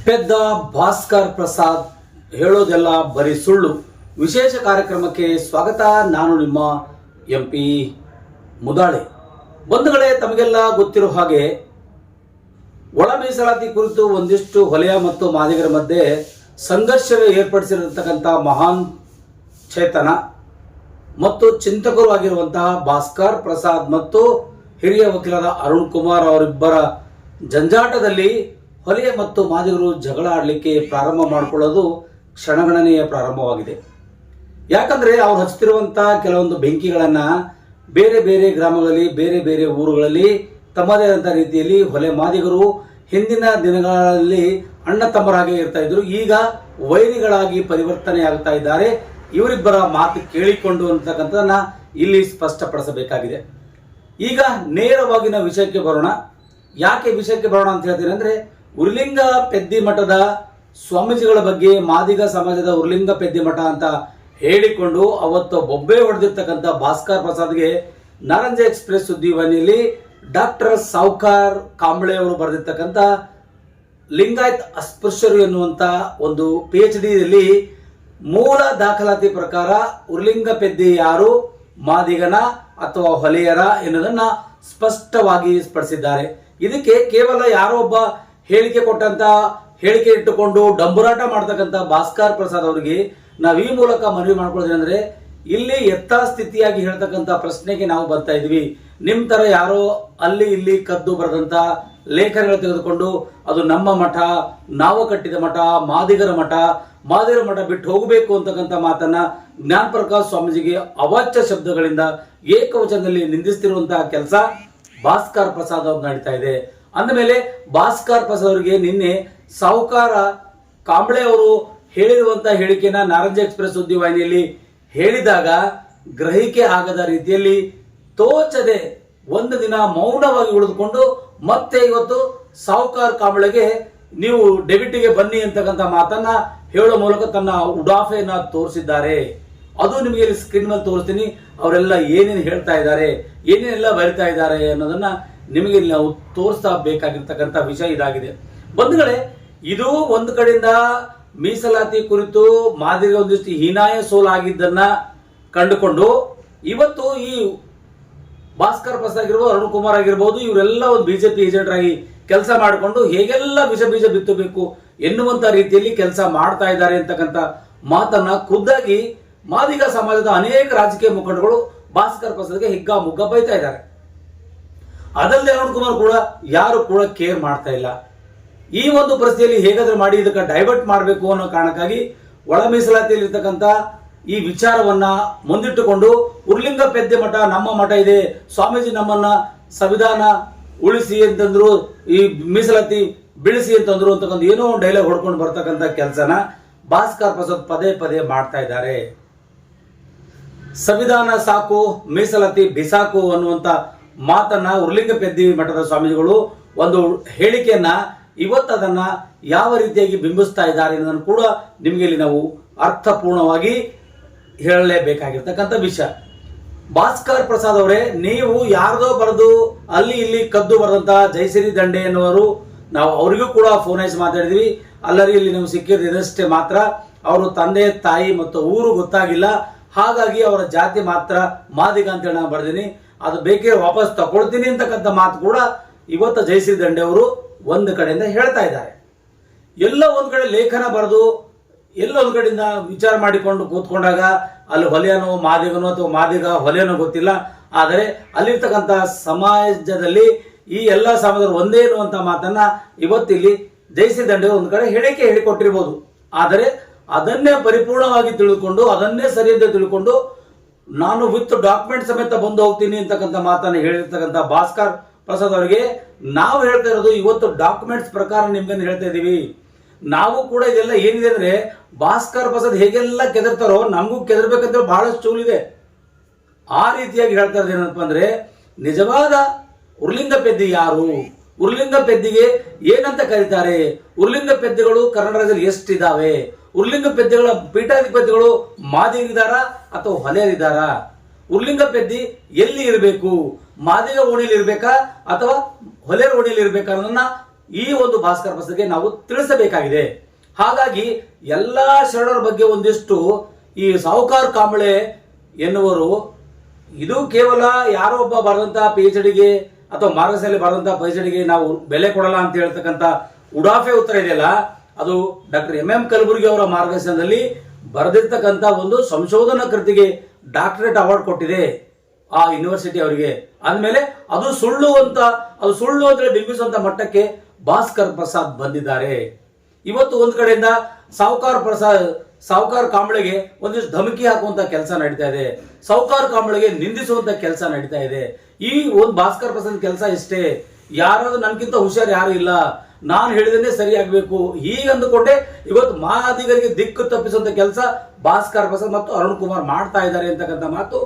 ಪೆದ್ದ ಭಾಸ್ಕರ್ ಪ್ರಸಾದ್ ಹೇಳೋದೆಲ್ಲ ಬರೀ ಸುಳ್ಳು ವಿಶೇಷ ಕಾರ್ಯಕ್ರಮಕ್ಕೆ ಸ್ವಾಗತ. ನಾನು ನಿಮ್ಮ MP ಮುದಾಳೆ. ಬಂಧುಗಳೇ, ತಮಗೆಲ್ಲ ಗೊತ್ತಿರೋ ಹಾಗೆ ಒಳ ಮೀಸಲಾತಿ ಕುರಿತು ಒಂದಿಷ್ಟು ಹೊಲೆಯ ಮತ್ತು ಮಾದಿಗರ ಮಧ್ಯೆ ಸಂಘರ್ಷವೇ ಏರ್ಪಡಿಸಿರತಕ್ಕಂಥ ಮಹಾನ್ ಚೇತನ ಮತ್ತು ಚಿಂತಕರು ಆಗಿರುವಂತಹ ಭಾಸ್ಕರ್ ಪ್ರಸಾದ್ ಮತ್ತು ಹಿರಿಯ ವಕೀಲರ ಅರುಣ್ ಕುಮಾರ್ ಅವರಿಬ್ಬರ ಜಂಜಾಟದಲ್ಲಿ ಹೊಲೆಯ ಮತ್ತು ಮಾದಿಗರು ಜಗಳ ಆಡಲಿಕ್ಕೆ ಪ್ರಾರಂಭ ಮಾಡಿಕೊಳ್ಳೋದು ಕ್ಷಣಗಣನೆಯ ಪ್ರಾರಂಭವಾಗಿದೆ. ಯಾಕಂದರೆ ಅವ್ರು ಹಚ್ಚುತ್ತಿರುವಂತಹ ಕೆಲವೊಂದು ಬೆಂಕಿಗಳನ್ನು ಬೇರೆ ಬೇರೆ ಗ್ರಾಮಗಳಲ್ಲಿ ಬೇರೆ ಬೇರೆ ಊರುಗಳಲ್ಲಿ ತಮ್ಮದೇ ಆದಂಥ ರೀತಿಯಲ್ಲಿ ಹೊಲೆ ಮಾದಿಗರು ಹಿಂದಿನ ದಿನಗಳಲ್ಲಿ ಅಣ್ಣ ತಮ್ಮರಾಗಿ ಇರ್ತಾ ಇದ್ರು, ಈಗ ವೈರಿಗಳಾಗಿ ಪರಿವರ್ತನೆ ಆಗ್ತಾ ಇದ್ದಾರೆ. ಇವರಿಬ್ಬರ ಮಾತು ಕೇಳಿಕೊಂಡು ಅಂತಕ್ಕಂಥದ್ದನ್ನ ಇಲ್ಲಿ ಸ್ಪಷ್ಟಪಡಿಸಬೇಕಾಗಿದೆ. ಈಗ ನೇರವಾಗಿ ನಾವು ವಿಷಯಕ್ಕೆ ಬರೋಣ. ಯಾಕೆ ವಿಷಯಕ್ಕೆ ಬರೋಣ ಅಂತ ಹೇಳ್ತೀನಿ ಅಂದರೆ, ಉರ್ಲಿಂಗ ಪೆದ್ದಿ ಮಠದ ಸ್ವಾಮೀಜಿಗಳ ಬಗ್ಗೆ ಮಾದಿಗ ಸಮಾಜದ ಉರ್ಲಿಂಗ ಪೆದ್ದಿ ಮಠ ಅಂತ ಹೇಳಿಕೊಂಡು ಅವತ್ತು ಬೊಬ್ಬೆ ಹೊಡೆದಿರ್ತಕ್ಕಂಥ ಭಾಸ್ಕರ್ ಪ್ರಸಾದ್ಗೆ ನಾರಂಜ ಎಕ್ಸ್ಪ್ರೆಸ್ ಸುದ್ದಿವಾಹಿನಿಯಲ್ಲಿ ಡಾಕ್ಟರ್ ಸಾವ್ಕಾರ್ ಕಾಂಬಳೆ ಅವರು ಬರೆದಿರ್ತಕ್ಕಂಥ ಲಿಂಗಾಯತ್ ಅಸ್ಪೃಶ್ಯರು ಎನ್ನುವಂಥ ಒಂದು PhD ಯಲ್ಲಿ ಮೂಲ ದಾಖಲಾತಿ ಪ್ರಕಾರ ಉರ್ಲಿಂಗ ಪೆದ್ದಿ ಯಾರು, ಮಾದಿಗನ ಅಥವಾ ಹೊಲೆಯರ ಎನ್ನುವುದನ್ನ ಸ್ಪಷ್ಟವಾಗಿ ಸ್ಪಡಿಸಿದ್ದಾರೆ. ಇದಕ್ಕೆ ಕೇವಲ ಯಾರೋ ಒಬ್ಬ ಹೇಳಿಕೆ ಕೊಟ್ಟಂತ ಹೇಳಿಕೆ ಇಟ್ಟುಕೊಂಡು ಡಂಬುರಾಟ ಮಾಡ್ತಕ್ಕಂಥ ಭಾಸ್ಕರ್ ಪ್ರಸಾದ್ ಅವರಿಗೆ ನಾವು ಈ ಮೂಲಕ ಮನವಿ ಮಾಡ್ಕೊಳ್ಳೋದು ಅಂದ್ರೆ, ಇಲ್ಲಿ ಯಥಾಸ್ಥಿತಿಯಾಗಿ ಹೇಳ್ತಕ್ಕಂಥ ಪ್ರಶ್ನೆಗೆ ನಾವು ಬರ್ತಾ ಇದೀವಿ. ನಿಮ್ ತರ ಯಾರೋ ಅಲ್ಲಿ ಇಲ್ಲಿ ಕದ್ದು ಬರೆದಂತ ಲೇಖನಗಳು ತೆಗೆದುಕೊಂಡು ಅದು ನಮ್ಮ ಮಠ, ನಾವು ಕಟ್ಟಿದ ಮಠ, ಮಾದಿಗರ ಮಠ ಬಿಟ್ಟು ಹೋಗಬೇಕು ಅಂತಕ್ಕಂಥ ಮಾತನ್ನ ಜ್ಞಾನ ಪ್ರಕಾಶ್ ಸ್ವಾಮೀಜಿಗೆ ಅವಾಚ್ಯ ಶಬ್ದಗಳಿಂದ ಏಕವಚನದಲ್ಲಿ ನಿಂದಿಸ್ತಿರುವಂತಹ ಕೆಲಸ ಭಾಸ್ಕರ್ ಪ್ರಸಾದ್ ಅವ್ರು ನಡೀತಾ ಇದೆ. ಅಂದಮೇಲೆ ಭಾಸ್ಕರ್ ಪ್ರಸಾದ್ ಅವರಿಗೆ ನಿನ್ನೆ ಸಾಹುಕಾರ ಕಾಂಬಳೆ ಅವರು ಹೇಳಿರುವಂತ ಹೇಳಿಕೆನ ನಾರಂಜ ಎಕ್ಸ್ಪ್ರೆಸ್ ಸುದ್ದಿವಾಹಿನಿಯಲ್ಲಿ ಹೇಳಿದಾಗ ಗ್ರಹಿಕೆ ಆಗದ ರೀತಿಯಲ್ಲಿ ತೋಚದೆ ಒಂದು ದಿನ ಮೌನವಾಗಿ ಉಳಿದುಕೊಂಡು ಮತ್ತೆ ಇವತ್ತು ಸಾಹುಕಾರ ಕಾಂಬಳೆಗೆ ನೀವು ಡೆಬಿಟಿಗೆ ಬನ್ನಿ ಅಂತಕ್ಕಂಥ ಮಾತನ್ನ ಹೇಳೋ ಮೂಲಕ ತನ್ನ ಉಡಾಫೆಯನ್ನ ತೋರಿಸಿದ್ದಾರೆ. ಅದು ನಿಮಗೆ ಇಲ್ಲಿ ಸ್ಕ್ರೀನ್ ಮೇಲೆ ತೋರಿಸ್ತೀನಿ. ಅವರೆಲ್ಲ ಏನೇನು ಹೇಳ್ತಾ ಇದ್ದಾರೆ, ಏನೇನೆಲ್ಲ ಬರಿತಾ ಇದ್ದಾರೆ ಅನ್ನೋದನ್ನ ನಿಮಗೆ ಇಲ್ಲಿ ನಾವು ತೋರಿಸ್ತಾ ಬೇಕಾಗಿರ್ತಕ್ಕಂಥ ವಿಷಯ ಇದಾಗಿದೆ. ಬಂಧುಗಳೇ, ಇದು ಒಂದು ಕಡೆಯಿಂದ ಮೀಸಲಾತಿ ಕುರಿತು ಮಾದಿಗ ಒಂದಿಷ್ಟು ಹೀನಾಯ ಸೋಲಾಗಿದ್ದನ್ನ ಕಂಡುಕೊಂಡು ಇವತ್ತು ಈ ಭಾಸ್ಕರ್ ಪ್ರಸಾದ್ ಆಗಿರ್ಬೋದು, ಅರುಣ್ ಕುಮಾರ್ ಆಗಿರ್ಬೋದು, ಇವರೆಲ್ಲ ಒಂದು ಬಿಜೆಪಿ ಏಜೆಂಟ್ ಆಗಿ ಕೆಲಸ ಮಾಡಿಕೊಂಡು ಹೇಗೆಲ್ಲ ವಿಷ ಬೀಜ ಬಿತ್ತಬೇಕು ಎನ್ನುವಂತ ರೀತಿಯಲ್ಲಿ ಕೆಲಸ ಮಾಡ್ತಾ ಇದ್ದಾರೆ ಅಂತಕ್ಕಂಥ ಮಾತನ್ನ ಖುದ್ದಾಗಿ ಮಾದಿಗ ಸಮಾಜದ ಅನೇಕ ರಾಜಕೀಯ ಮುಖಂಡಗಳು ಭಾಸ್ಕರ್ ಪ್ರಸಾದ್ಗೆ ಹಿಗ್ಗಾಮುಗ್ಗಾ ಬೈತಾ ಇದ್ದಾರೆ. ಅದಲ್ಲದೆ ಅರುಣ್ ಕುಮಾರ್ ಕೂಡ ಯಾರು ಕೂಡ ಕೇರ್ ಮಾಡ್ತಾ ಇಲ್ಲ. ಈ ಒಂದು ಪರಿಸ್ಥಿತಿಯಲ್ಲಿ ಹೇಗಾದ್ರೂ ಮಾಡಿ ಇದಕ್ಕೆ ಡೈವರ್ಟ್ ಮಾಡಬೇಕು ಅನ್ನೋ ಕಾರಣಕ್ಕಾಗಿ ಒಳ ಮೀಸಲಾತಿಯಲ್ಲಿ ಇರ್ತಕ್ಕಂಥ ಈ ವಿಚಾರವನ್ನ ಮುಂದಿಟ್ಟುಕೊಂಡು ಉರ್ಲಿಂಗ ಪೆದ್ದೆ ಮಠ ನಮ್ಮ ಮಠ ಇದೆ, ಸ್ವಾಮೀಜಿ ನಮ್ಮನ್ನ ಸಂವಿಧಾನ ಉಳಿಸಿ ಅಂತಂದ್ರು, ಈ ಮೀಸಲಾತಿ ಬಿಳಿಸಿ ಅಂತಂದ್ರು ಅಂತಕ್ಕಂಥ ಏನೋ ಡೈಲಾಗ್ ಹೊಡ್ಕೊಂಡು ಬರ್ತಕ್ಕಂಥ ಕೆಲಸನ ಭಾಸ್ಕರ್ ಪ್ರಸಾದ್ ಪದೇ ಪದೇ ಮಾಡ್ತಾ ಇದ್ದಾರೆ. ಸಂವಿಧಾನ ಸಾಕು, ಮೀಸಲಾತಿ ಬಿಸಾಕು ಅನ್ನುವಂತ ಮಾತನ್ನ ಉರ್ಲಿಂಗ ಪೆದ್ದಿ ಮಠದ ಸ್ವಾಮೀಜಿಗಳು ಒಂದು ಹೇಳಿಕೆಯನ್ನ ಇವತ್ತು ಅದನ್ನ ಯಾವ ರೀತಿಯಾಗಿ ಬಿಂಬಿಸ್ತಾ ಇದ್ದಾರೆ ಅನ್ನೋದನ್ನು ಕೂಡ ನಿಮಗೆ ಇಲ್ಲಿ ನಾವು ಅರ್ಥಪೂರ್ಣವಾಗಿ ಹೇಳಲೇಬೇಕಾಗಿರ್ತಕ್ಕಂಥ ವಿಷಯ. ಭಾಸ್ಕರ್ ಪ್ರಸಾದ್ ಅವರೇ, ನೀವು ಯಾರ್ದೋ ಬರೆದು ಅಲ್ಲಿ ಇಲ್ಲಿ ಕದ್ದು ಬರೆದಂತ ಜಯಸಿರಿ ದಂಡೆ ಎನ್ನುವರು, ನಾವು ಅವರಿಗೂ ಕೂಡ ಫೋನ್ ಹಚ್ಚಿ ಮಾತಾಡಿದ್ವಿ. ಅಲ್ಲರಿ ಇಲ್ಲಿ ನಮ್ಗೆ ಸಿಕ್ಕಿರೋದು ಇದಷ್ಟೇ ಮಾತ್ರ, ಅವರು ತಂದೆ ತಾಯಿ ಮತ್ತು ಊರು ಗೊತ್ತಾಗಿಲ್ಲ, ಹಾಗಾಗಿ ಅವರ ಜಾತಿ ಮಾತ್ರ ಮಾದಿಗ ಅಂತೇಳಿ ನಾನು ಬರೆದಿನಿ, ಅದು ಬೇಕೇ ವಾಪಸ್ ತಗೊಳ್ತೀನಿ ಅಂತಕ್ಕಂಥ ಮಾತು ಕೂಡ ಇವತ್ತು ಜಯಸಿರಿ ದಂಡೆ ಅವರು ಒಂದು ಕಡೆಯಿಂದ ಹೇಳ್ತಾ ಇದ್ದಾರೆ. ಎಲ್ಲ ಒಂದ್ ಕಡೆ ಲೇಖನ ಬರೆದು ಎಲ್ಲ ಒಂದ್ ಕಡೆಯಿಂದ ವಿಚಾರ ಮಾಡಿಕೊಂಡು ಕೂತ್ಕೊಂಡಾಗ ಅಲ್ಲಿ ಹೊಲೆಯನೋ ಮಾದಿಗನೋ ಅಥವಾ ಮಾದಿಗ ಹೊಲೆಯನೋ ಗೊತ್ತಿಲ್ಲ, ಆದರೆ ಅಲ್ಲಿರ್ತಕ್ಕಂಥ ಸಮಾಜದಲ್ಲಿ ಈ ಎಲ್ಲ ಸಮಾಜದವರು ಒಂದೇ ಅನ್ನುವಂಥ ಮಾತನ್ನ ಇವತ್ತಿಲ್ಲಿ ಜಯಸಿರಿ ದಂಡೆ ಒಂದು ಕಡೆ ಹೇಳಿಕೆ ಹೇಳಿಕೊಟ್ಟಿರ್ಬೋದು. ಆದರೆ ಅದನ್ನೇ ಪರಿಪೂರ್ಣವಾಗಿ ತಿಳಿದುಕೊಂಡು ಅದನ್ನೇ ಸರಿಯಂತೆ ತಿಳ್ಕೊಂಡು ನಾನು ವಿತ್ ಡಾಕ್ಯುಮೆಂಟ್ ಸಮೇತ ಬಂದು ಹೋಗ್ತೀನಿ ಅಂತಕ್ಕಂಥ ಮಾತನ್ನ ಹೇಳಿರ್ತಕ್ಕಂಥ ಭಾಸ್ಕರ್ ಪ್ರಸಾದ್ ಅವರಿಗೆ ನಾವು ಹೇಳ್ತಾ ಇರೋದು ಇವತ್ತು ಡಾಕ್ಯುಮೆಂಟ್ಸ್ ಪ್ರಕಾರ ನಿಮ್ಗೆ ಹೇಳ್ತಾ ಇದೀವಿ. ನಾವು ಕೂಡ ಇದೆಲ್ಲ ಏನಿದೆ ಅಂದ್ರೆ, ಭಾಸ್ಕರ್ ಪ್ರಸಾದ್ ಹೇಗೆಲ್ಲ ಕೆದರ್ತಾರೋ ನಮಗೂ ಕೆದರ್ಬೇಕಂತ ಬಹಳಷ್ಟು ಚೂಲಿದೆ. ಆ ರೀತಿಯಾಗಿ ಹೇಳ್ತಾ ಇರೋದು ಏನಪ್ಪ ಅಂದ್ರೆ, ನಿಜವಾದ ಉರ್ಲಿಂಗ ಪೆದ್ದಿ ಯಾರು, ಉರ್ಲಿಂಗ ಪೆದ್ದಿಗೆ ಏನಂತ ಕರೀತಾರೆ, ಉರ್ಲಿಂಗ ಪೆದ್ದಿಗಳು ಕನ್ನಡ ರಾಜ್ಯದಲ್ಲಿ ಎಷ್ಟಿದಾವೆ, ಉರ್ಲಿಂಗ ಪೆದ್ದಿಗಳ ಪೀಠಾಧಿಪತಿಗಳು ಮಾದಿಗರಿದ್ದಾರ ಅಥವಾ ಹೊಲೆಯರಿದ್ದಾರ, ಉರ್ಲಿಂಗ ಪೆದ್ದಿ ಎಲ್ಲಿ ಇರಬೇಕು, ಮಾದಿಗ ಓಣಿಯಲ್ಲಿ ಇರ್ಬೇಕಾ ಅಥವಾ ಹೊಲೆಯರ ಓಣಿಯಲ್ಲಿ ಇರ್ಬೇಕಾ ಅನ್ನೋದನ್ನ ಈ ಒಂದು ಭಾಸ್ಕರ್ ಪ್ರಸಾದ್ಗೆ ನಾವು ತಿಳಿಸಬೇಕಾಗಿದೆ. ಹಾಗಾಗಿ ಎಲ್ಲಾ ಶರಣರ ಬಗ್ಗೆ ಒಂದಿಷ್ಟು ಈ ಸಾಹುಕಾರ್ ಕಾಂಬಳೆ ಎನ್ನುವರು ಇದು ಕೇವಲ ಯಾರೋ ಒಬ್ಬ ಬರೆದಂತ PhD ಗೆ ಅಥವಾ ಮಾರ್ಗಸಲ್ಲಿ ಬರೆದಂತ PhD ಗೆ ನಾವು ಬೆಲೆ ಕೊಡಲ್ಲ ಅಂತ ಹೇಳ್ತಕ್ಕಂಥ ಉಡಾಫೆ ಉತ್ತರ ಇದೆಯಲ್ಲ, ಅದು ಡಾಕ್ಟರ್ MM ಕಲಬುರ್ಗಿ ಅವರ ಮಾರ್ಗದರ್ಶನದಲ್ಲಿ ಬರೆದಿರ್ತಕ್ಕಂಥ ಒಂದು ಸಂಶೋಧನಾ ಕೃತಿಗೆ ಡಾಕ್ಟರೇಟ್ ಅವಾರ್ಡ್ ಕೊಟ್ಟಿದೆ ಆ ಯೂನಿವರ್ಸಿಟಿ ಅವರಿಗೆ. ಅಂದಮೇಲೆ ಅದು ಸುಳ್ಳು ಅಂತ ಬಿಂಬಿಸುವಂತ ಮಟ್ಟಕ್ಕೆ ಭಾಸ್ಕರ್ ಪ್ರಸಾದ್ ಬಂದಿದ್ದಾರೆ. ಇವತ್ತು ಒಂದು ಕಡೆಯಿಂದ ಸಾಹುಕಾರ್ ಕಾಂಬಳೆಗೆ ಒಂದಿಷ್ಟು ಧಮಕಿ ಹಾಕುವಂತ ಕೆಲಸ ನಡೀತಾ ಇದೆ, ಸಾಹುಕಾರ್ ಕಾಂಬಳೆಗೆ ನಿಂದಿಸುವಂತ ಕೆಲಸ ನಡೀತಾ ಇದೆ. ಈ ಒಂದು ಭಾಸ್ಕರ್ ಪ್ರಸಾದ್ ಕೆಲಸ ಇಷ್ಟೇ, ಯಾರಾದ್ರೂ ನನ್ಗಿಂತ ಹುಷಾರು ಯಾರು ಇಲ್ಲ, ನಾನು ಹೇಳಿದ್ರೆ ಸರಿಯಾಗಬೇಕು ಹೀಗಂದುಕೊಂಡೆ ಇವತ್ತು ಮಾದಿಗರಿಗೆ ದಿಕ್ಕು ತಪ್ಪಿಸುವಂತ ಕೆಲಸ ಭಾಸ್ಕರ್ ಪ್ರಸಾದ್ ಮತ್ತು ಅರುಣ್ ಕುಮಾರ್ ಮಾಡ್ತಾ ಇದ್ದಾರೆ ಅಂತಕ್ಕಂಥ ಮಾತು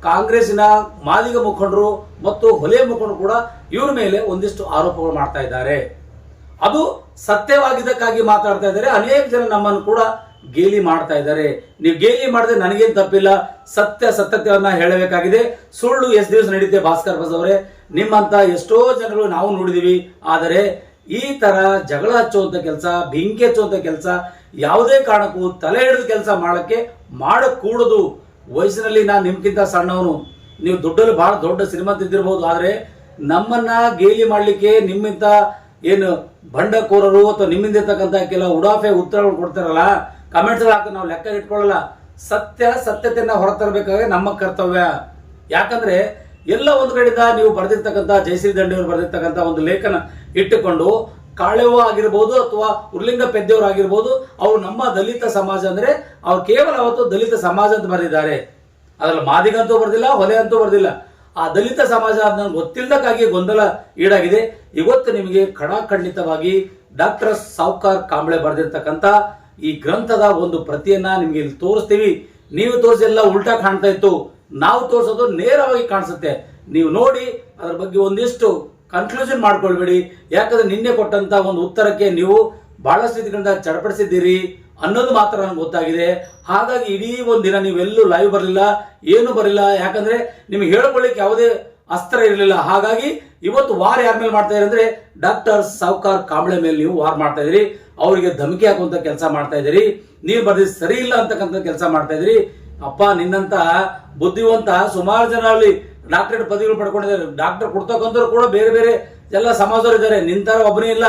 ಕಾಂಗ್ರೆಸ್ಸಿನ ಮಾದಿಗ ಮುಖಂಡರು ಮತ್ತು ಹೊಲೆ ಮುಖಂಡರು ಕೂಡ ಇವ್ರ ಮೇಲೆ ಒಂದಿಷ್ಟು ಆರೋಪಗಳು ಮಾಡ್ತಾ ಇದ್ದಾರೆ. ಅದು ಸತ್ಯವಾಗಿದ್ದಕ್ಕಾಗಿ ಮಾತಾಡ್ತಾ ಇದ್ದಾರೆ. ಅನೇಕ ಜನ ನಮ್ಮನ್ನು ಕೂಡ ಗೇಲಿ ಮಾಡ್ತಾ ಇದ್ದಾರೆ. ನೀವು ಗೇಲಿ ಮಾಡಿದ್ರೆ ನನಗೇನು ತಪ್ಪಿಲ್ಲ, ಸತ್ಯವನ್ನ ಹೇಳಬೇಕಾಗಿದೆ. ಸುಳ್ಳು ಎಷ್ಟು ದಿವಸ ನಡೀತೆ ಭಾಸ್ಕರ್ ಪ್ರಸಾದ್ ಅವರೇ, ನಿಮ್ಮಂತ ಎಷ್ಟೋ ಜನಗಳು ನಾವು ನೋಡಿದೀವಿ. ಆದರೆ ಈ ತರ ಜಗಳ ಹಚ್ಚುವಂತ ಕೆಲಸ, ಬೆಂಕಿ ಹಚ್ಚುವಂತ ಕೆಲಸ ಯಾವುದೇ ಕಾರಣಕ್ಕೂ ತಲೆ ಹಿಡಿದು ಕೆಲಸ ಮಾಡಕೂಡದು. ವಯಸ್ಸಿನಲ್ಲಿ ನಾನು ನಿಮ್ಗಿಂತ ಸಣ್ಣವನು, ನೀವು ದುಡ್ಡಲ್ಲಿ ಬಹಳ ದೊಡ್ಡ ಶ್ರೀಮಂತ ಇದ್ದಿರಬಹುದು, ಆದ್ರೆ ನಮ್ಮನ್ನ ಗೇಲಿ ಮಾಡ್ಲಿಕ್ಕೆ ನಿಮ್ಮಿಂದ ಏನು ಬಂಡಕೋರರು ಅಥವಾ ನಿಮ್ಮಿಂದ ಇರ್ತಕ್ಕಂಥ ಕೆಲವು ಉಡಾಫೆ ಉತ್ತರಗಳು ಕೊಡ್ತಾರಲ್ಲ, ಕಮೆಂಟ್ಸ್ ಹಾಕಿ ನಾವು ಲೆಕ್ಕ ಇಟ್ಕೊಳ್ಳಲ್ಲ. ಸತ್ಯತೆಯನ್ನ ಹೊರತರಬೇಕಾದ್ರೆ ನಮ್ಮ ಕರ್ತವ್ಯ. ಯಾಕಂದ್ರೆ ಎಲ್ಲ ಒಂದು ಕಡೆಯಿಂದ ನೀವು ಬರೆದಿರ್ತಕ್ಕಂಥ ಜಯಶ್ರೀ ದಂಡಿಯವರು ಬರೆದಿರ್ತಕ್ಕಂಥ ಒಂದು ಲೇಖನ ಇಟ್ಟುಕೊಂಡು ಕಾಳೆವ ಆಗಿರ್ಬೋದು ಅಥವಾ ಉರ್ಲಿಂಗ ಪೆದ್ದೆಯವರು ಆಗಿರ್ಬೋದು, ಅವರು ನಮ್ಮ ದಲಿತ ಸಮಾಜ ಅಂದ್ರೆ ಅವ್ರು ಕೇವಲ ಅವತ್ತು ದಲಿತ ಸಮಾಜ ಅಂತ ಬರೆದಿದ್ದಾರೆ. ಅದ್ರಲ್ಲಿ ಮಾದಿಗಂತೂ ಬರ್ದಿಲ್ಲ, ಹೊಲೆ ಅಂತೂ ಬರ್ದಿಲ್ಲ. ಆ ದಲಿತ ಸಮಾಜ ಅದನ್ನು ಗೊತ್ತಿಲ್ಲದಕ್ಕಾಗಿ ಗೊಂದಲ ಈಡಾಗಿದೆ. ಇವತ್ತು ನಿಮಗೆ ಖಂಡಿತವಾಗಿ ಡಾಕ್ಟರ್ ಸಾಹುಕಾರ್ ಕಾಂಬಳೆ ಬರೆದಿರ್ತಕ್ಕಂಥ ಈ ಗ್ರಂಥದ ಒಂದು ಪ್ರತಿಯನ್ನ ನಿಮ್ಗೆ ಇಲ್ಲಿ ತೋರಿಸ್ತೀವಿ. ನೀವು ತೋರಿಸೆಲ್ಲ ಉಲ್ಟಾ ಕಾಣ್ತಾ ಇತ್ತು, ನಾವು ತೋರಿಸೋದು ನೇರವಾಗಿ ಕಾಣಿಸುತ್ತೆ. ನೀವು ನೋಡಿ ಅದರ ಬಗ್ಗೆ ಒಂದಿಷ್ಟು ಕನ್ಕ್ಲೂಷನ್ ಮಾಡ್ಕೊಳ್ಬೇಡಿ. ಯಾಕಂದ್ರೆ ನಿನ್ನೆ ಕೊಟ್ಟಂತ ಒಂದು ಉತ್ತರಕ್ಕೆ ನೀವು ಬಹಳಷ್ಟು ರೀತಿಗಳಿಂದ ಚಡಪಡಿಸಿದ್ದೀರಿ ಅನ್ನೋದು ಮಾತ್ರ ನನಗೆ ಗೊತ್ತಾಗಿದೆ. ಹಾಗಾಗಿ ಇಡೀ ಒಂದು ದಿನ ನೀವೆಲ್ಲೂ ಲೈವ್ ಬರಲಿಲ್ಲ, ಏನು ಬರಲಿಲ್ಲ. ಯಾಕಂದ್ರೆ ನಿಮ್ಗೆ ಹೇಳ್ಕೊಳ್ಳಿಕ್ಕೆ ಯಾವುದೇ ಅಸ್ತ್ರ ಇರಲಿಲ್ಲ. ಹಾಗಾಗಿ ಇವತ್ತು ವಾರ್ ಯಾರ ಮೇಲೆ ಮಾಡ್ತಾ ಇದ್ದೀರಿ ಅಂದ್ರೆ ಡಾಕ್ಟರ್ ಸಾಹುಕಾರ್ ಕಾಂಬಳೆ ಮೇಲೆ ನೀವು ವಾರ್ ಮಾಡ್ತಾ ಇದ್ದೀರಿ. ಅವರಿಗೆ ಧಮಕಿ ಹಾಕುವಂತ ಕೆಲಸ ಮಾಡ್ತಾ ಇದ್ದೀರಿ. ನೀವು ಬರ್ದಿದ್ದು ಸರಿ ಇಲ್ಲ ಅಂತಕ್ಕಂಥ ಕೆಲಸ ಮಾಡ್ತಾ ಇದ್ದೀರಿ. ಅಪ್ಪ, ನಿನ್ನಂತ ಬುದ್ಧಿವಂತ ಸುಮಾರು ಜನ ಅಲ್ಲಿ ಡಾಕ್ಟರೇಟ್ ಪದವಿಗಳು ಪಡ್ಕೊಂಡಿದ್ದಾರೆ. ಡಾಕ್ಟರ್ ಕೊಡ್ತಕ್ಕಂಥವ್ರು ಕೂಡ ಬೇರೆ ಬೇರೆ ಎಲ್ಲ ಸಮಾಜದವರು ಇದ್ದಾರೆ, ನಿಂತರ ಒಬ್ಬನೇ ಇಲ್ಲ.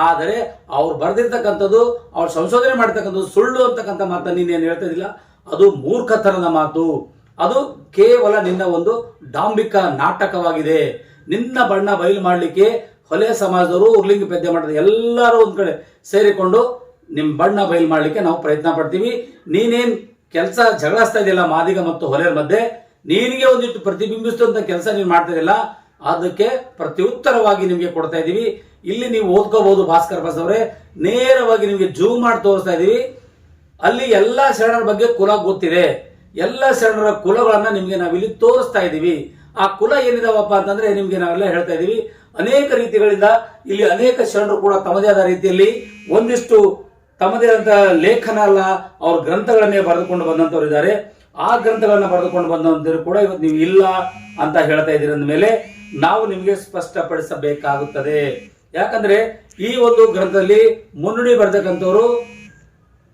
ಆದರೆ ಅವ್ರು ಬರೆದಿರ್ತಕ್ಕಂಥದ್ದು, ಅವ್ರು ಸಂಶೋಧನೆ ಮಾಡ್ತಕ್ಕಂಥದ್ದು ಸುಳ್ಳು ಅಂತಕ್ಕಂಥ ಮಾತನ್ನು ನೀನೇನು ಹೇಳ್ತಾ ಇದ್ದಿಲ್ಲ, ಅದು ಮೂರ್ಖತನದ ಮಾತು. ಅದು ಕೇವಲ ನಿನ್ನ ಒಂದು ಡಾಂಬಿಕ ನಾಟಕವಾಗಿದೆ. ನಿನ್ನ ಬಣ್ಣ ಬಯಲು ಮಾಡಲಿಕ್ಕೆ ಹೊಲೆ ಸಮಾಜದವರು, ಉರ್ಲಿಂಗ ಪೆದ್ದೆ ಮಾಡಿದ ಎಲ್ಲರೂ ಒಂದ್ ಕಡೆ ಸೇರಿಕೊಂಡು ನಿಮ್ ಬಣ್ಣ ಬಯಲು ಮಾಡಲಿಕ್ಕೆ ನಾವು ಪ್ರಯತ್ನ ಪಡ್ತೀವಿ. ನೀನೇನ್ ಕೆಲಸ ಜಗಳಸ್ತಾ ಇದೆಯಲ್ಲ ಮಾದಿಗ ಮತ್ತು ಹೊಲೆಯ ಮಧ್ಯೆ, ನೀನಿಗೆ ಒಂದಿಟ್ಟು ಪ್ರತಿಬಿಂಬಿಸುವಂತ ಕೆಲಸ ನೀನು ಮಾಡ್ತಾ ಇದೆಯಲ್ಲ, ಅದಕ್ಕೆ ಪ್ರತ್ಯುತ್ತರವಾಗಿ ನಿಮಗೆ ಕೊಡ್ತಾ ಇದೀವಿ. ಇಲ್ಲಿ ನೀವು ಓದ್ಕೋಬಹುದು ಭಾಸ್ಕರ್ ಪ್ರಸಾದ್ ಅವರೇ, ನೇರವಾಗಿ ನಿಮಗೆ ಜೂಮ್ ಮಾಡಿ ತೋರಿಸ್ತಾ ಇದೀವಿ. ಅಲ್ಲಿ ಎಲ್ಲಾ ಶರಣರ ಬಗ್ಗೆ ಕುಲ ಗೊತ್ತಿದೆ. ಎಲ್ಲ ಶರಣರ ಕುಲಗಳನ್ನ ನಿಮ್ಗೆ ನಾವಿಲ್ಲಿ ತೋರಿಸ್ತಾ ಇದೀವಿ. ಆ ಕುಲ ಏನಿದಾವಪ್ಪ ಅಂತಂದ್ರೆ ನಿಮ್ಗೆ ನಾವೆಲ್ಲ ಹೇಳ್ತಾ ಇದೀವಿ. ಅನೇಕ ರೀತಿಗಳಿಂದ ಇಲ್ಲಿ ಅನೇಕ ಶರಣರು ಕೂಡ ತಮ್ಮದೇ ಆದ ರೀತಿಯಲ್ಲಿ ಒಂದಿಷ್ಟು ತಮ್ಮದೇ ಆದ ಲೇಖನ ಅಲ್ಲ, ಅವ್ರ ಗ್ರಂಥಗಳನ್ನೇ ಬರೆದುಕೊಂಡು ಬಂದಂತವ್ರು ಇದ್ದಾರೆ. ಆ ಗ್ರಂಥಗಳನ್ನ ಬರೆದುಕೊಂಡು ಬಂದಂತರು ಕೂಡ ಇವತ್ತು ನೀವು ಇಲ್ಲ ಅಂತ ಹೇಳ್ತಾ ಇದ್ದೀರಿ ಅಂದ ಮೇಲೆ ನಾವು ನಿಮಗೆ ಸ್ಪಷ್ಟಪಡಿಸಬೇಕಾಗುತ್ತದೆ. ಯಾಕಂದ್ರೆ ಈ ಒಂದು ಗ್ರಂಥದಲ್ಲಿ ಮುನ್ನುಡಿ ಬರೆದಕ್ಕಂಥವ್ರು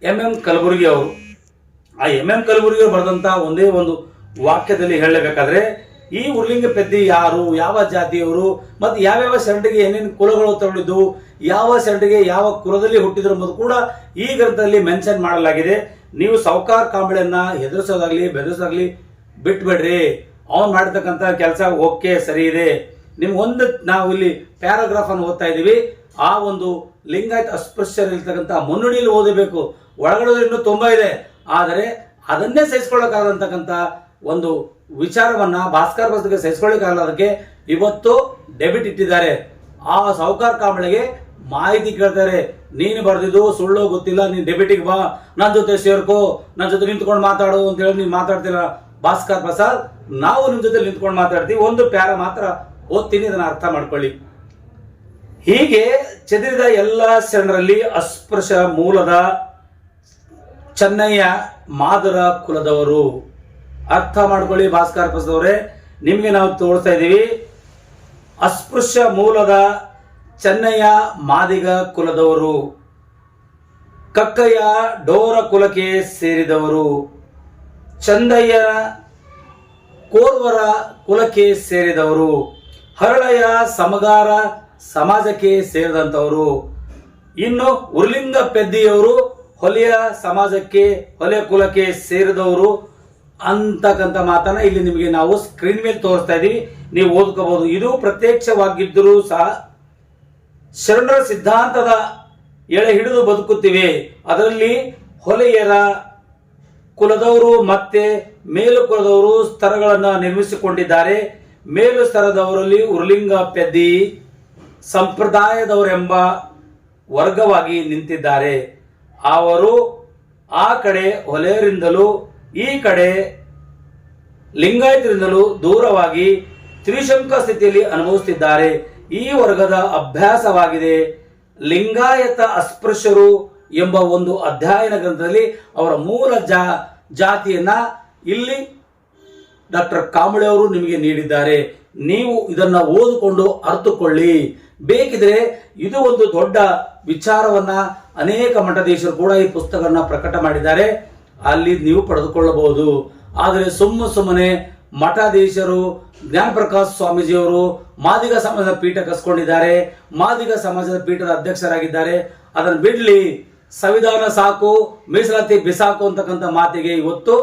MM ಕಲಬುರ್ಗಿ ಅವರು. ಆ MM ಕಲಬುರ್ಗಿ ಅವರು ಬರೆದಂತ ಒಂದೇ ಒಂದು ವಾಕ್ಯದಲ್ಲಿ ಹೇಳಬೇಕಾದ್ರೆ, ಈ ಉರ್ಲಿಂಗ ಪೆದ್ದಿ ಯಾರು, ಯಾವ ಜಾತಿಯವರು, ಮತ್ತೆ ಯಾವ್ಯಾವ ಶರಣರಿಗೆ ಏನೇನು ಕುಲಗಳು ತಗೊಂಡಿದ್ದು, ಯಾವ ಶರಣರಿಗೆ ಯಾವ ಕುಲದಲ್ಲಿ ಹುಟ್ಟಿದ್ರು ಎಂಬುದು ಕೂಡ ಈ ಗ್ರಂಥದಲ್ಲಿ ಮೆನ್ಷನ್ ಮಾಡಲಾಗಿದೆ. ನೀವು ಸಾಹುಕಾರ್ ಕಾಂಬಳೆಯನ್ನ ಹೆದರಿಸೋದಾಗ್ಲಿ ಬೆದರಿಸೋದಾಗ್ಲಿ ಬಿಟ್ಬಿಡ್ರಿ. ಅವನ್ ಮಾಡಿರ್ತಕ್ಕಂಥ ಕೆಲಸ ಓಕೆ ಸರಿ ಇದೆ. ನಿಮ್ಗೊಂದು ನಾವು ಇಲ್ಲಿ ಪ್ಯಾರಾಗ್ರಾಫ್ ಅನ್ನು ಓದ್ತಾ ಇದೀವಿ. ಆ ಒಂದು ಲಿಂಗಾಯತ್ ಅಸ್ಪೃಶ್ಯರಿರ್ತಕ್ಕಂಥ ಮುನ್ನುಡಿಯಲ್ಲಿ ಓದಬೇಕು. ಒಳಗಡೆ ಇನ್ನೂ ತುಂಬಾ ಇದೆ. ಆದರೆ ಅದನ್ನೇ ಸಹಿಸ್ಕೊಳ್ಳೋಕ್ಕಾಗಂತಕ್ಕಂಥ ಒಂದು ವಿಚಾರವನ್ನ ಭಾಸ್ಕರ್ ಪ್ರಸಾದ್ಗೆ ಸಹಿಸ್ಕೊಳ್ಳಿಕ್ಕಾಗಲ್ಲ. ಇವತ್ತು ಡೆಬಿಟ್ ಇಟ್ಟಿದ್ದಾರೆ. ಆ ಸಾಹುಕಾರ್ ಕಾಂಬಳೆಗೆ ಮಾಹಿತಿ ಕೇಳ್ತಾರೆ. ನೀನು ಬರೆದಿದ್ದು ಸುಳ್ಳು ಗೊತ್ತಿಲ್ಲ, ನೀನು ಡೆಬಿಟಿಗೆ ಬಾ, ನನ್ನ ಜೊತೆ ಸೇರ್ಕೋ, ನನ್ನ ಜೊತೆ ನಿಂತ್ಕೊಂಡು ಮಾತಾಡು ಅಂತ ಹೇಳಿ ನೀನು ಮಾತಾಡ್ತೀರ ಭಾಸ್ಕರ್ ಪ್ರಸಾದ್. ನಾವು ನಿಮ್ ಜೊತೆ ನಿಂತ್ಕೊಂಡು ಮಾತಾಡ್ತೀವಿ. ಒಂದು ಪ್ಯಾರ ಮಾತ್ರ ಓದ್ತೀನಿ, ಅದನ್ನ ಅರ್ಥ ಮಾಡ್ಕೊಳ್ಳಿ. ಹೀಗೆ ಚೆದರಿದ ಎಲ್ಲ ಶರಣರಲ್ಲಿ ಅಸ್ಪೃಶ್ಯ ಮೂಲದ ಚೆನ್ನಯ್ಯ ಮಾದರ ಕುಲದವರು. ಅರ್ಥ ಮಾಡ್ಕೊಳ್ಳಿ ಭಾಸ್ಕರ್ ಪ್ರಸಾದ್ ಅವರೇ, ನಿಮ್ಗೆ ನಾವು ತೋರಿಸ್ತಾ ಇದ್ದೀವಿ. ಅಸ್ಪೃಶ್ಯ ಮೂಲದ ಚೆನ್ನಯ್ಯ ಮಾದಿಗ ಕುಲದವರು, ಕಕ್ಕಯ್ಯ ಡೋರ ಕುಲಕ್ಕೆ ಸೇರಿದವರು, ಚಂದಯ್ಯ ಕೋರ್ವರ ಕುಲಕ್ಕೆ ಸೇರಿದವರು, ಹರಳಯ್ಯ ಸಮಗಾರ ಸಮಾಜಕ್ಕೆ ಸೇರಿದಂಥವರು, ಇನ್ನು ಉರ್ಲಿಂಗ ಪೆದ್ದಿಯವರು ಹೊಲೆಯ ಸಮಾಜಕ್ಕೆ ಹೊಲೆಯ ಕುಲಕ್ಕೆ ಸೇರಿದವರು ಅಂತಕ್ಕಂಥ ಮಾತನ್ನ ಇಲ್ಲಿ ನಿಮಗೆ ನಾವು ಸ್ಕ್ರೀನ್ ಮೇಲೆ ತೋರಿಸ್ತಾ ಇದೀವಿ, ನೀವು ಓದ್ಕೋಬಹುದು. ಇದು ಪ್ರತ್ಯಕ್ಷವಾಗಿದ್ದರೂ ಸಹ ಶರಣರ ಸಿದ್ಧಾಂತದ ಎಳೆ ಹಿಡಿದು ಬದುಕುತ್ತಿವೆ. ಅದರಲ್ಲಿ ಹೊಲೆಯರ ಕುಲದವರು ಮತ್ತೆ ಮೇಲು ಕುಲದವರು ಸ್ತರಗಳನ್ನು ನಿರ್ಮಿಸಿಕೊಂಡಿದ್ದಾರೆ. ಮೇಲು ಸ್ತರದವರಲ್ಲಿ ಉರ್ಲಿಂಗ ಪೆದ್ದಿ ಸಂಪ್ರದಾಯದವರೆಂಬ ವರ್ಗವಾಗಿ ನಿಂತಿದ್ದಾರೆ. ಅವರು ಆ ಕಡೆ ಹೊಲೆಯರಿಂದಲೂ ಈ ಕಡೆ ಲಿಂಗಾಯತರಿಂದಲೂ ದೂರವಾಗಿ ತ್ರಿಶಂಕ ಸ್ಥಿತಿಯಲ್ಲಿ ಅನುಭವಿಸುತ್ತಿದ್ದಾರೆ. ಈ ವರ್ಗದ ಅಭ್ಯಾಸವಾಗಿದೆ. ಲಿಂಗಾಯತ ಅಸ್ಪೃಶ್ಯರು ಎಂಬ ಒಂದು ಅಧ್ಯಯನ ಗ್ರಂಥದಲ್ಲಿ ಅವರ ಮೂಲ ಜಾತಿಯನ್ನ ಇಲ್ಲಿ ಡಾಕ್ಟರ್ ಕಾಂಬಳೆ ಅವರು ನಿಮಗೆ ನೀಡಿದ್ದಾರೆ. ನೀವು ಇದನ್ನ ಓದಿಕೊಂಡು ಅರ್ಥಕೊಳ್ಳಿ. ಬೇಕಿದ್ರೆ ಇದು ಒಂದು ದೊಡ್ಡ ವಿಚಾರವನ್ನ ಅನೇಕ ಮಠಾಧೀಶರು ಕೂಡ ಈ ಪುಸ್ತಕವನ್ನ ಪ್ರಕಟ ಮಾಡಿದ್ದಾರೆ, ಅಲ್ಲಿ ನೀವು ಪಡೆದುಕೊಳ್ಳಬಹುದು. ಆದರೆ ಸುಮ್ಮನೆ ಮಠಾಧೀಶರು ಜ್ಞಾನಪ್ರಕಾಶ್ ಸ್ವಾಮೀಜಿಯವರು ಮಾದಿಗ ಸಮಾಜದ ಪೀಠ ಕಸ್ಕೊಂಡಿದ್ದಾರೆ, ಮಾದಿಗ ಸಮಾಜದ ಪೀಠದ ಅಧ್ಯಕ್ಷರಾಗಿದ್ದಾರೆ, ಅದನ್ನು ಬಿಡ್ಲಿ, ಸಂವಿಧಾನ ಸಾಕು ಮೀಸಲಾತಿ ಬಿಸಾಕು ಅಂತಕ್ಕಂಥ ಮಾತಿಗೆ ಇವತ್ತು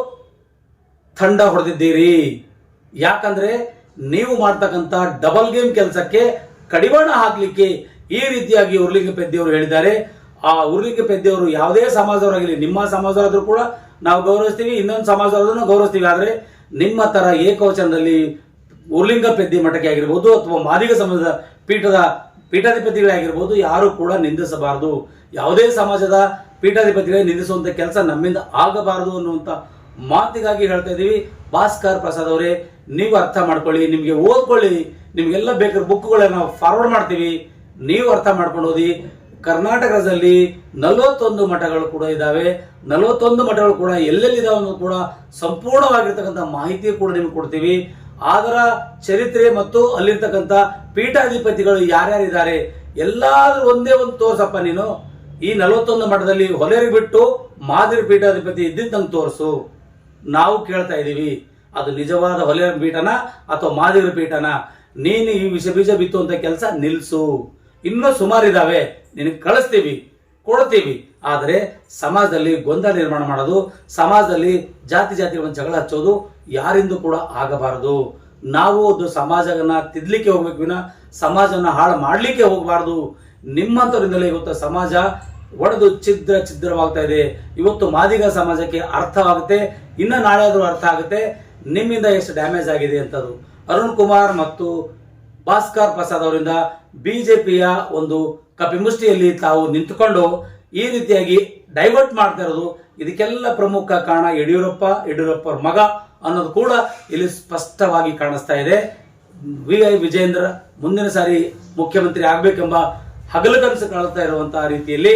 ತಂಡ ಹೊಡೆದಿದ್ದೀರಿ. ಯಾಕಂದ್ರೆ ನೀವು ಮಾಡ್ತಕ್ಕಂಥ ಡಬಲ್ ಗೇಮ್ ಕೆಲಸಕ್ಕೆ ಕಡಿವಾಣ ಹಾಕ್ಲಿಕ್ಕೆ ಈ ರೀತಿಯಾಗಿ ಉರ್ಲಿಂಗ ಪೆದ್ದಿಯವರು ಹೇಳಿದ್ದಾರೆ. ಆ ಉರ್ಲಿಂಗ ಪೆದ್ದಿಯವರು ಯಾವುದೇ ಸಮಾಜದವರಾಗಲಿ, ನಿಮ್ಮ ಸಮಾಜದವರಾದ್ರೂ ಕೂಡ ನಾವು ಗೌರವಿಸ್ತೀವಿ, ಇನ್ನೊಂದು ಸಮಾಜದವರನ್ನು ಗೌರವಿಸ್ತೀವಿ. ಆದರೆ ನಿಮ್ಮ ತರ ಏಕವಚನದಲ್ಲಿ ಉರ್ಲಿಂಗ ಪೆದ್ದಿ ಮಠಕ್ಕೆ ಆಗಿರ್ಬೋದು ಅಥವಾ ಮಾದಿಗ ಸಮಾಜದ ಪೀಠಾಧಿಪತಿಗಳಾಗಿರ್ಬೋದು ಯಾರು ಕೂಡ ನಿಂದಿಸಬಾರದು. ಯಾವುದೇ ಸಮಾಜದ ಪೀಠಾಧಿಪತಿಗಳಿಗೆ ನಿಂದಿಸುವಂತ ಕೆಲಸ ನಮ್ಮಿಂದ ಆಗಬಾರದು ಅನ್ನುವಂತ ಮಾತಿಗಾಗಿ ಹೇಳ್ತಾ ಇದ್ದೀವಿ. ಭಾಸ್ಕರ್ ಪ್ರಸಾದ್ ಅವರೇ, ನೀವು ಅರ್ಥ ಮಾಡ್ಕೊಳ್ಳಿ, ನಿಮಗೆ ಓದ್ಕೊಳ್ಳಿ, ನಿಮ್ಗೆಲ್ಲ ಬೇಕಾದ್ರೆ ಬುಕ್ಗಳನ್ನ ನಾವು ಫಾರ್ವರ್ಡ್ ಮಾಡ್ತೀವಿ, ನೀವು ಅರ್ಥ ಮಾಡ್ಕೊಂಡು ಓದಿ. ಕರ್ನಾಟಕ ರಾಜ್ಯದಲ್ಲಿ 41 ಮಠಗಳು ಕೂಡ ಇದಾವೆ. 41 ಮಠಗಳು ಕೂಡ ಎಲ್ಲೆಲ್ಲಿದಾವೆ ಅನ್ನೋದು ಕೂಡ ಸಂಪೂರ್ಣವಾಗಿರ್ತಕ್ಕಂಥ ಮಾಹಿತಿ ಕೂಡ ನಿಮ್ಗೆ ಕೊಡ್ತೀವಿ. ಅದರ ಚರಿತ್ರೆ ಮತ್ತು ಅಲ್ಲಿರ್ತಕ್ಕಂಥ ಪೀಠಾಧಿಪತಿಗಳು ಯಾರ್ಯಾರಿದ್ದಾರೆ ಎಲ್ಲಾದ್ರೂ ಒಂದೇ ಒಂದು ತೋರ್ಸಪ್ಪ ನೀನು. ಈ 41 ಮಠದಲ್ಲಿ ಹೊಲೆಯರಿಗೆ ಬಿಟ್ಟು ಮಾದಿರ ಪೀಠಾಧಿಪತಿ ಇದ್ದಿದ್ದಂಗೆ ತೋರಿಸು. ನಾವು ಕೇಳ್ತಾ ಇದ್ದೀವಿ, ಅದು ನಿಜವಾದ ಹೊಲೆಯರ ಪೀಠನ ಅಥವಾ ಮಾದಿಗರ ಪೀಠನ? ನೀನು ಈ ವಿಷ ಬೀಜ ಬಿತ್ತುವಂತ ಕೆಲಸ ನಿಲ್ಸು. ಇನ್ನೂ ಸುಮಾರಿದಾವೆ, ನಿನಗೆ ಕಳಿಸ್ತೀವಿ, ಕೊಡ್ತೀವಿ. ಆದರೆ ಸಮಾಜದಲ್ಲಿ ಗೊಂದಲ ನಿರ್ಮಾಣ ಮಾಡೋದು, ಸಮಾಜದಲ್ಲಿ ಜಾತಿಗಳನ್ನು ಜಗಳ ಹಚ್ಚೋದು ಯಾರಿಂದೂ ಕೂಡ ಆಗಬಾರದು. ನಾವು ಒಂದು ಸಮಾಜವನ್ನ ತಿದ್ಲಿಕ್ಕೆ ಹೋಗ್ಬೇಕು ವಿನ ಸಮಾಜವನ್ನ ಹಾಳು ಮಾಡ್ಲಿಕ್ಕೆ ಹೋಗಬಾರದು. ನಿಮ್ಮಂತವರಿಂದಲೇ ಇವತ್ತು ಸಮಾಜ ಒಡೆದು ಛಿದ್ರವಾಗ್ತಾ ಇದೆ. ಇವತ್ತು ಮಾದಿಗ ಸಮಾಜಕ್ಕೆ ಅರ್ಥವಾಗುತ್ತೆ, ಇನ್ನ ನಾಳೆ ಆದ್ರೂ ಅರ್ಥ ಆಗುತ್ತೆ ನಿಮ್ಮಿಂದ ಎಷ್ಟು ಡ್ಯಾಮೇಜ್ ಆಗಿದೆ ಅಂತದ್ದು. ಅರುಣ್ ಕುಮಾರ್ ಮತ್ತು ಭಾಸ್ಕರ್ ಪ್ರಸಾದ್ ಅವರಿಂದ ಬಿಜೆಪಿಯ ಒಂದು ಕಪಿಮುಷ್ಟಿಯಲ್ಲಿ ತಾವು ನಿಂತುಕೊಂಡು ಈ ರೀತಿಯಾಗಿ ಡೈವರ್ಟ್ ಮಾಡ್ತಾ ಇರೋದು, ಇದಕ್ಕೆಲ್ಲ ಪ್ರಮುಖ ಕಾರಣ ಯಡಿಯೂರಪ್ಪ ಅವ್ರ ಮಗ ಅನ್ನೋದು ಕೂಡ ಇಲ್ಲಿ ಸ್ಪಷ್ಟವಾಗಿ ಕಾಣಿಸ್ತಾ ಇದೆ. ವಿ.ಐ. ವಿಜೇಂದ್ರ ಮುಂದಿನ ಸಾರಿ ಮುಖ್ಯಮಂತ್ರಿ ಆಗ್ಬೇಕೆಂಬ ಹಗಲು ಕನಸು ಕಾಣ್ತಾ ಇರುವಂತಹ ರೀತಿಯಲ್ಲಿ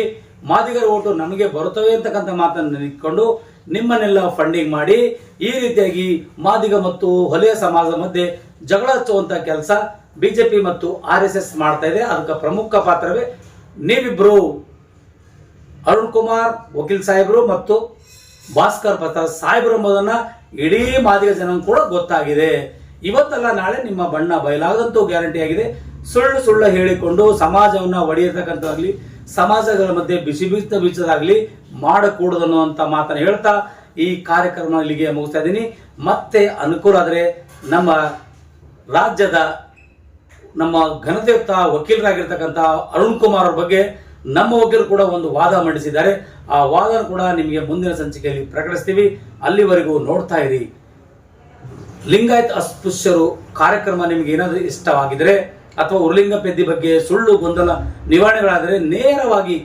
ಮಾದಿಗರ ಓಟು ನಮಗೆ ಬರುತ್ತವೆ ಅಂತಕ್ಕಂಥ ಮಾತನ್ನು ನಿಂತ್ಕೊಂಡು ನಿಮ್ಮನ್ನೆಲ್ಲ ಫಂಡಿಂಗ್ ಮಾಡಿ ಈ ರೀತಿಯಾಗಿ ಮಾದಿಗ ಮತ್ತು ಹೊಲೆಯ ಸಮಾಜದ ಮಧ್ಯೆ ಜಗಳ ಹಚ್ಚುವಂತ ಕೆಲಸ ಬಿಜೆಪಿ ಮತ್ತು RSS ಮಾಡ್ತಾ ಇದೆ. ಅದಕ್ಕೆ ಪ್ರಮುಖ ಪಾತ್ರವೇ ನೀವಿಬ್ರು, ಅರುಣ್ ಕುಮಾರ್ ವಕೀಲ್ ಸಾಹೇಬರು ಮತ್ತು ಭಾಸ್ಕರ್ ಪ್ರಸಾದ್ ಸಾಹೇಬರು ಎಂಬುದನ್ನ ಇಡೀ ಮಾದಿಗ ಜನ ಕೂಡ ಗೊತ್ತಾಗಿದೆ. ಇವತ್ತಲ್ಲ ನಾಳೆ ನಿಮ್ಮ ಬಣ್ಣ ಬಯಲಾಗದಂತೂ ಗ್ಯಾರಂಟಿ ಆಗಿದೆ. ಸುಳ್ಳು ಹೇಳಿಕೊಂಡು ಸಮಾಜವನ್ನ ಒಡೆಯತಕ್ಕಂಥದ್ದಾಗ್ಲಿ, ಸಮಾಜಗಳ ಮಧ್ಯೆ ಬಿಸಿ ಬೀಚದಾಗ್ಲಿ ಮಾಡಕೂಡದು ಅನ್ನುವಂತ ಮಾತನ್ನು ಹೇಳ್ತಾ ಈ ಕಾರ್ಯಕ್ರಮ ಇಲ್ಲಿಗೆ ಮುಗಿಸ್ತಾ ಇದ್ದೀನಿ. ಮತ್ತೆ ಅನುಕೂಲ ಆದರೆ ನಮ್ಮ ರಾಜ್ಯದ ನಮ್ಮ ಘನತೆಯುಕ್ತ ವಕೀಲರಾಗಿರ್ತಕ್ಕಂಥ ಅರುಣ್ ಕುಮಾರ್ ಅವ್ರ ಬಗ್ಗೆ ನಮ್ಮ ವಕೀಲರು ಕೂಡ ಒಂದು ವಾದ ಮಂಡಿಸಿದ್ದಾರೆ. ಆ ವಾದ ಕೂಡ ನಿಮಗೆ ಮುಂದಿನ ಸಂಚಿಕೆಯಲ್ಲಿ ಪ್ರಕಟಿಸ್ತೀವಿ. ಅಲ್ಲಿವರೆಗೂ ನೋಡ್ತಾ ಇರಿ. ಲಿಂಗಾಯತ್ ಅಸ್ಪೃಶ್ಯರು ಕಾರ್ಯಕ್ರಮ ನಿಮಗೆ ಏನಾದರೂ ಇಷ್ಟವಾಗಿದ್ರೆ ಅಥವಾ ಉರ್ಲಿಂಗ ಪೆದ್ದಿ ಬಗ್ಗೆ ಸುಳ್ಳು ಗೊಂದಲ ನಿವಾರಣೆಗಳಾದರೆ ನೇರವಾಗಿ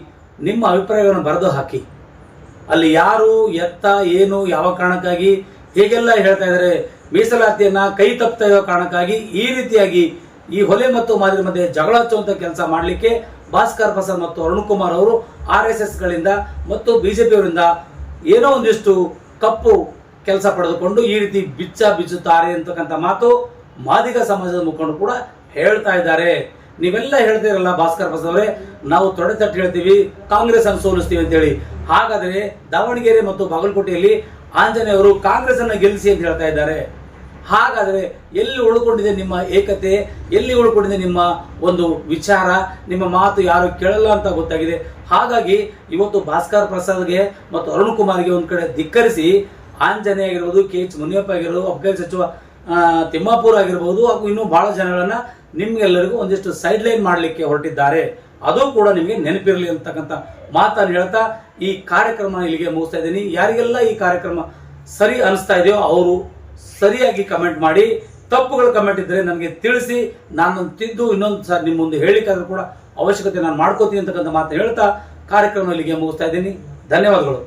ನಿಮ್ಮ ಅಭಿಪ್ರಾಯಗಳನ್ನು ಬರೆದು ಹಾಕಿ. ಅಲ್ಲಿ ಯಾರು ಎತ್ತ ಏನು ಯಾವ ಕಾರಣಕ್ಕಾಗಿ ಹೇಗೆಲ್ಲ ಹೇಳ್ತಾ ಇದ್ದಾರೆ, ಮೀಸಲಾತಿಯನ್ನ ಕೈ ತಪ್ತಾ ಇರೋ ಕಾರಣಕ್ಕಾಗಿ ಈ ರೀತಿಯಾಗಿ ಈ ಹೊಲೆ ಮತ್ತು ಮಾದಿರ ಮಧ್ಯೆ ಜಗಳ ಹಚ್ಚುವಂತ ಕೆಲಸ ಮಾಡಲಿಕ್ಕೆ ಭಾಸ್ಕರ್ ಪ್ರಸಾದ್ ಮತ್ತು ಅರುಣ್ ಕುಮಾರ್ ಅವರು RSS ಗಳಿಂದ ಮತ್ತು ಬಿಜೆಪಿಯವರಿಂದ ಏನೋ ಒಂದಿಷ್ಟು ಕಪ್ಪು ಕೆಲಸ ಪಡೆದುಕೊಂಡು ಈ ರೀತಿ ಬಿಚ್ಚುತ್ತಾರೆ ಅಂತಕ್ಕಂಥ ಮಾತು ಮಾದಿಗ ಸಮಾಜದ ಮುಖಂಡರು ಕೂಡ ಹೇಳ್ತಾ ಇದ್ದಾರೆ. ನೀವೆಲ್ಲ ಹೇಳ್ತೀರಲ್ಲ ಭಾಸ್ಕರ್ ಪ್ರಸಾದ್ ಅವರೇ, ನಾವು ತೊಡೆ ತಟ್ಟು ಹೇಳ್ತೀವಿ ಕಾಂಗ್ರೆಸ್ ಅನ್ನು ಸೋಲಿಸ್ತೀವಿ ಅಂತೇಳಿ. ಹಾಗಾದರೆ ದಾವಣಗೆರೆ ಮತ್ತು ಬಾಗಲಕೋಟೆಯಲ್ಲಿ ಆಂಜನೇಯವರು ಕಾಂಗ್ರೆಸ್ ಅನ್ನು ಗೆಲ್ಲಿಸಿ ಅಂತ ಹೇಳ್ತಾ ಇದ್ದಾರೆ. ಹಾಗಾದರೆ ಎಲ್ಲಿ ಉಳ್ಕೊಂಡಿದೆ ನಿಮ್ಮ ಏಕತೆ, ಎಲ್ಲಿ ಉಳ್ಕೊಂಡಿದೆ ನಿಮ್ಮ ಒಂದು ವಿಚಾರ, ನಿಮ್ಮ ಮಾತು ಯಾರು ಕೇಳಲ್ಲ ಅಂತ ಗೊತ್ತಾಗಿದೆ. ಹಾಗಾಗಿ ಇವತ್ತು ಭಾಸ್ಕರ್ ಪ್ರಸಾದ್ಗೆ ಮತ್ತು ಅರುಣ್ ಕುಮಾರ್ಗೆ ಒಂದ್ ಕಡೆ ಧಿಕ್ಕರಿಸಿ ಆಂಜನೇಯ ಆಗಿರ್ಬೋದು, KH ಮುನಿಯಪ್ಪ ಆಗಿರ್ಬೋದು, ಅಬಕಾರಿ ಸಚಿವ ತಿಮ್ಮಾಪುರ್ ಆಗಿರ್ಬೋದು, ಹಾಗೂ ಇನ್ನೂ ಬಹಳ ಜನಗಳನ್ನ ನಿಮ್ಗೆಲ್ಲರಿಗೂ ಒಂದಿಷ್ಟು ಸೈಡ್ ಲೈನ್ ಮಾಡಲಿಕ್ಕೆ ಹೊರಟಿದ್ದಾರೆ. ಅದು ಕೂಡ ನಿಮಗೆ ನೆನಪಿರಲಿ ಅಂತಕ್ಕಂಥ ಮಾತನ್ನು ಹೇಳ್ತಾ ಈ ಕಾರ್ಯಕ್ರಮ ಇಲ್ಲಿಗೆ ಮುಗಿಸ್ತಾ ಇದ್ದೀನಿ. ಯಾರಿಗೆಲ್ಲ ಈ ಕಾರ್ಯಕ್ರಮ ಸರಿ ಅನಿಸ್ತಾ ಇದೆಯೋ ಅವರು ಸರಿಯಾಗಿ ಕಮೆಂಟ್ ಮಾಡಿ, ತಪ್ಪುಗಳು ಕಮೆಂಟ್ ಇದ್ದರೆ ನನಗೆ ತಿಳಿಸಿ, ನಾನು ತಿದ್ದು ಇನ್ನೊಂದು ಸಾರಿ ನಿಮ್ಮ ಮುಂದೆ ಹೇಳಿಕಾದ್ರೂ ಕೂಡ ಅವಶ್ಯಕತೆ ನಾನು ಮಾಡ್ಕೋತೀನಿ ಅಂತಕ್ಕಂಥ ಮಾತು ಹೇಳ್ತಾ ಕಾರ್ಯಕ್ರಮ ಇಲ್ಲಿಗೆ ಮುಗಿಸ್ತಾ ಇದ್ದೀನಿ. ಧನ್ಯವಾದಗಳು.